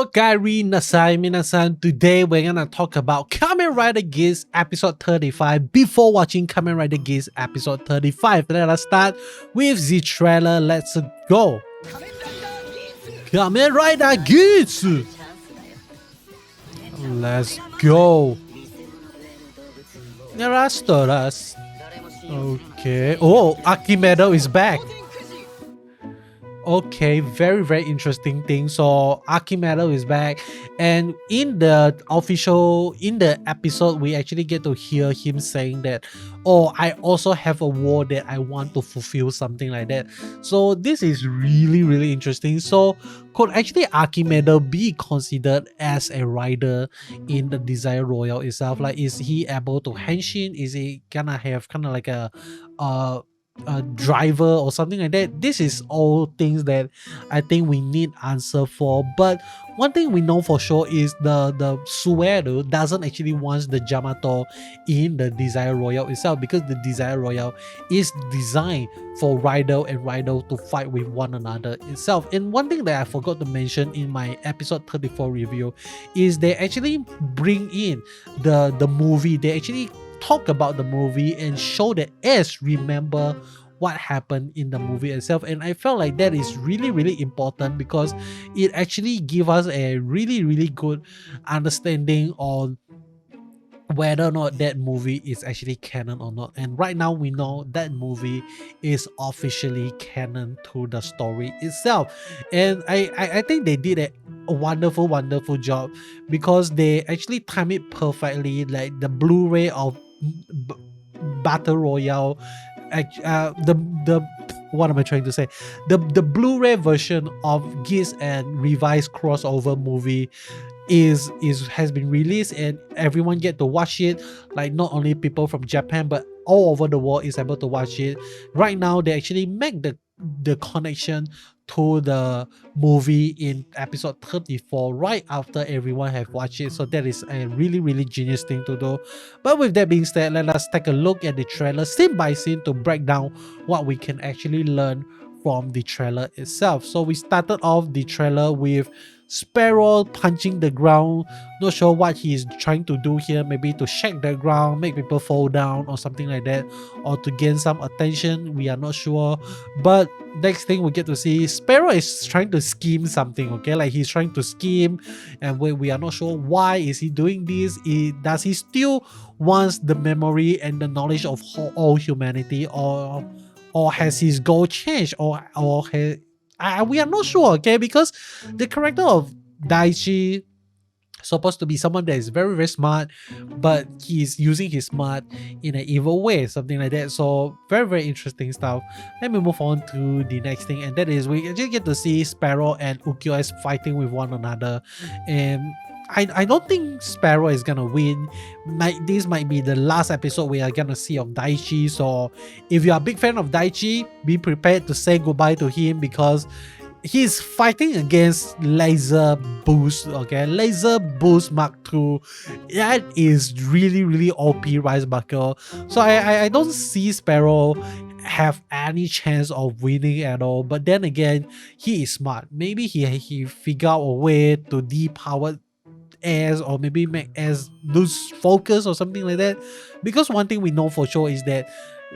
Okari Nasai Minasan. Today we're gonna talk about Kamen Rider Geats episode 35. Before watching Kamen Rider Geats episode 35, let us start with the trailer. Let's go. Kamen Rider Geats. Let's go. There are stories. Okay. Oh, Akimedo is back. Okay, very interesting thing. So Akimedo is back, and in the episode we actually get to hear him saying that, oh, I also have a war that I want to fulfill, something like that. So this is really interesting. So could actually Akimedo be considered as a rider in the Desire Royale itself? Like, is he able to henshin? Is he gonna have kind of like a driver or something like that? This is all things that I think we need answer for. But one thing we know for sure is the Suero doesn't actually want the Jyamato in the Desire Royale itself, because the Desire Royale is designed for Rider and Rider to fight with one another itself. And one thing that I forgot to mention in my episode 34 review is they actually bring in the movie. They actually talk about the movie and show that S remember what happened in the movie itself. And I felt like that is really important, because it actually give us a really good understanding on whether or not that movie is actually canon or not. And right now we know that movie is officially canon to the story itself. And I think they did a wonderful job, because they actually time it perfectly. Like the Blu-ray of Battle Royale, the what am I trying to say? The Blu-ray version of Geats and revised crossover movie has been released, and everyone get to watch it. Like, not only people from Japan but all over the world is able to watch it. Right now they actually make the connection to the movie in episode 34 right after everyone have watched it. So that is a really genius thing to do. But with that being said, let us take a look at the trailer scene by scene to break down what we can actually learn from the trailer itself. So we started off the trailer with Sparrow punching the ground. Not sure what he is trying to do here. Maybe to shake the ground, make people fall down or something like that, or to gain some attention. We are not sure. But next thing we get to see, Sparrow is trying to scheme something. Okay, like he's trying to scheme, and we are not sure why is he doing this. Does he still wants the memory and the knowledge of all humanity, or has his goal changed, or we are not sure. Okay, because the character of Daichi supposed to be someone that is very smart, but he's using his smart in an evil way, something like that. So very interesting stuff. Let me move on to the next thing, and that is we actually get to see Sparrow and Ukiyo-S fighting with one another. And I don't think Sparrow is gonna win. This might be the last episode we are gonna see of Daichi. So if you are a big fan of Daichi, be prepared to say goodbye to him, because he's fighting against Laser Boost. Okay, Laser Boost Mark II. That is really OP Rise Buckle. So I don't see Sparrow have any chance of winning at all. But then again, he is smart. Maybe he figure out a way to depower as, or maybe make as lose focus or something like that. Because one thing we know for sure is that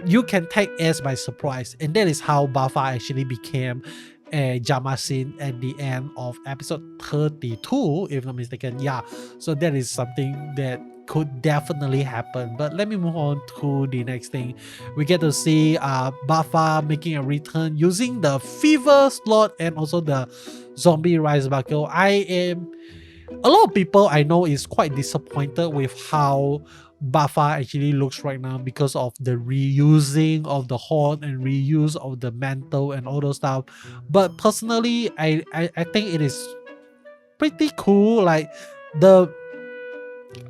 you can take S by surprise, and that is how Buffa actually became a Jamasin at the end of episode 32, if not mistaken. Yeah, so that is something that could definitely happen. But let me move on to the next thing. We get to see Buffa making a return using the Fever slot and also the Zombie Rise Buckle. A lot of people I know is quite disappointed with how Buffa actually looks right now, because of the reusing of the horn and reuse of the mantle and all those stuff. But personally, I think it is pretty cool. Like, the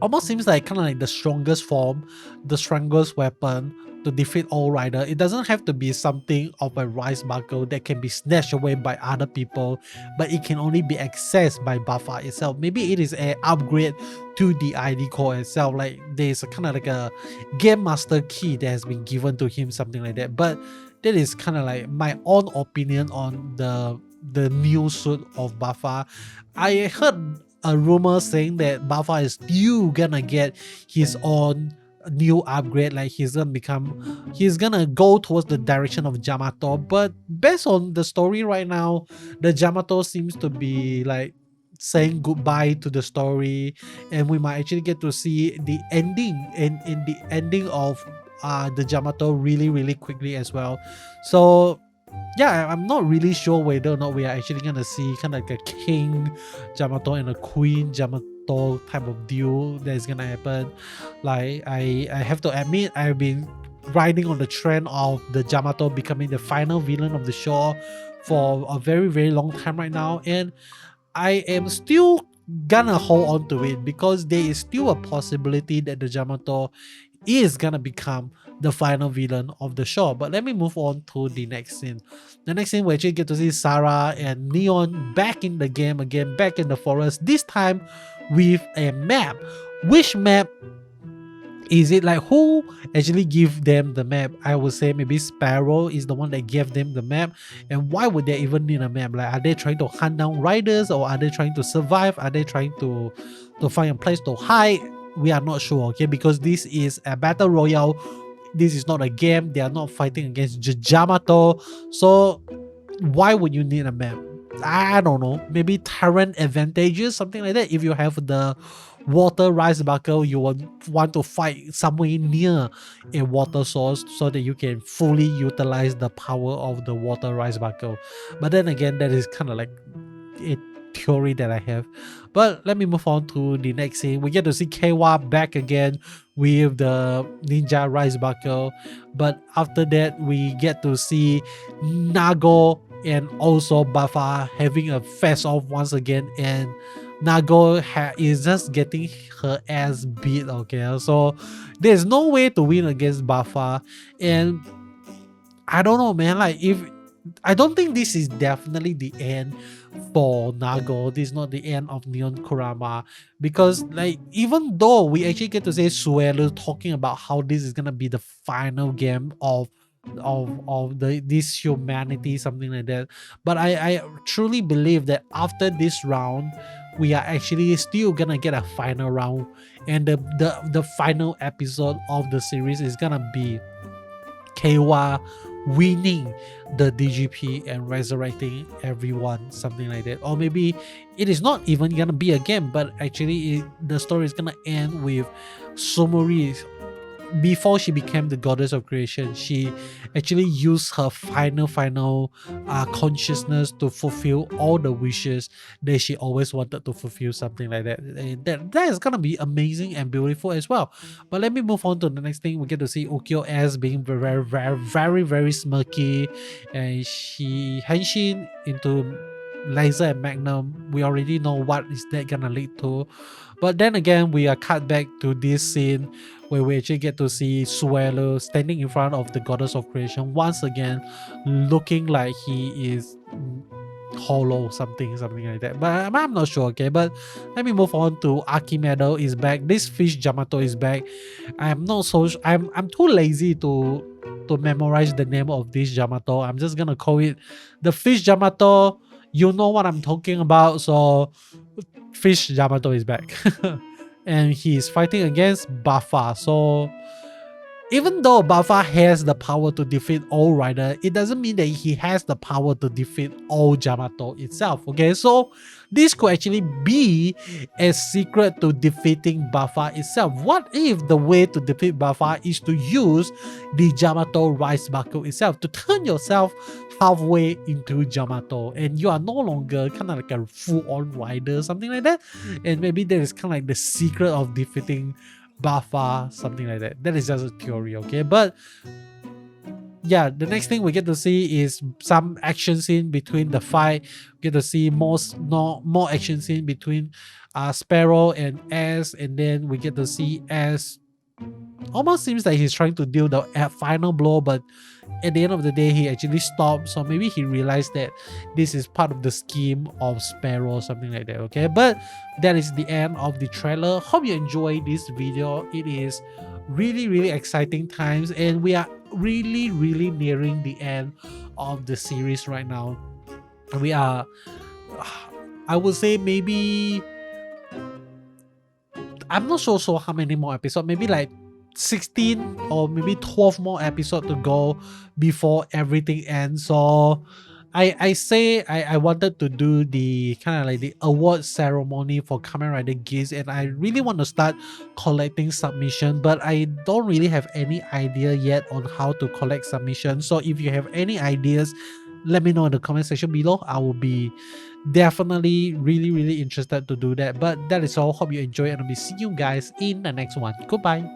almost seems like kind of like the strongest form, the strongest weapon to defeat all rider. It doesn't have to be something of a Rise Buckle that can be snatched away by other people, but it can only be accessed by Buffa itself. Maybe it is an upgrade to the ID core itself. Like, there's a kind of like a game master key that has been given to him, something like that. But that is kind of like my own opinion on the the new suit of Buffa. I heard a rumor saying that Buffa is still gonna get his own new upgrade, like he's gonna go towards the direction of Jyamato. But based on the story right now, the Jyamato seems to be like saying goodbye to the story, and we might actually get to see the ending in the ending of the Jyamato really quickly as well. So yeah, I'm not really sure whether or not we are actually gonna see kind of like a king Jyamato and a queen Jyamato type of deal that is gonna happen. Like I have to admit, I've been riding on the trend of the Jyamato becoming the final villain of the show for a very long time right now, and I am still gonna hold on to it because there is still a possibility that the Jyamato is gonna become the final villain of the show. But let me move on to the next scene. The next scene we actually get to see Sarah and Neon back in the game again, back in the forest, this time with a map. Which map is it? Like, who actually give them the map? I would say maybe Sparrow is the one that gave them the map. And why would they even need a map? Like, are they trying to hunt down riders, or are they trying to survive? Are they trying to find a place to hide? We are not sure, okay, because this is a battle royale. This is not a game. They are not fighting against Jyamato. So why would you need a map? I don't know, maybe terrain advantages, something like that. If you have the water rice buckle, you would want to fight somewhere near a water source so that you can fully utilize the power of the water rice buckle. But then again, that is kind of like a theory that I have. But let me move on to the next scene. We get to see Kawa back again with the ninja rice buckle. But after that, we get to see Nago and also Buffa having a face off once again, and Nago is just getting her ass beat, okay? So there's no way to win against Buffa, and I don't know, man. Like, if I don't think this is definitely the end for Nago. This is not the end of Neon Kurama, because like, even though we actually get to say Suelu talking about how this is gonna be the final game of this humanity, something like that, but I truly believe that after this round we are actually still gonna get a final round, and the final episode of the series is gonna be Kawa winning the DGP and resurrecting everyone, something like that. Or maybe it is not even gonna be a game, but actually the story is gonna end with Sumuri. Before she became the goddess of creation, she actually used her final consciousness to fulfill all the wishes that she always wanted to fulfill, something like that. And that is gonna be amazing and beautiful as well. But let me move on to the next thing. We get to see Ukyo as being very smirky, and she henshin into Laser and Magnum. We already know what is that gonna lead to. But then again, we are cut back to this scene where we actually get to see Suelo standing in front of the goddess of creation once again, looking like he is hollow, something like that. But I'm not sure, okay? But let me move on to Archimedo is back. This fish Jyamato is back. I'm not so I'm too lazy to memorize the name of this Jyamato. I'm just gonna call it the fish Jyamato. You know what I'm talking about. So fish Jyamato is back. And he's fighting against Buffa. So even though Buffa has the power to defeat all Rider, it doesn't mean that he has the power to defeat all Jyamato itself. Okay, so this could actually be a secret to defeating Buffa itself. What if the way to defeat Buffa is to use the Jyamato rice buckle itself, to turn yourself halfway into Jyamato, and you are no longer kind of like a full-on rider, something like that. And maybe that is kind of like the secret of defeating Buffa, something like that. That is just a theory, okay? But yeah, the next thing we get to see is some action scene between the fight. We get to see more action scene between Sparrow and Ash, and then we get to see Ash almost seems like he's trying to deal the final blow, but at the end of the day he actually stopped. So maybe he realized that this is part of the scheme of Sparrow, something like that, okay? But that is the end of the trailer. Hope you enjoyed this video. It is really exciting times, and we are really nearing the end of the series right now. we are, I would say maybe, I'm not so how many more episodes, maybe like 16 or maybe 12 more episodes to go before everything ends. So I say I wanted to do the kind of like the award ceremony for Kamen Rider Geats, and I really want to start collecting submission, but I don't really have any idea yet on how to collect submissions. So if you have any ideas, let me know in the comment section below. I will be definitely really interested to do that. But that is all. Hope you enjoy, and I'll be seeing you guys in the next one. Goodbye.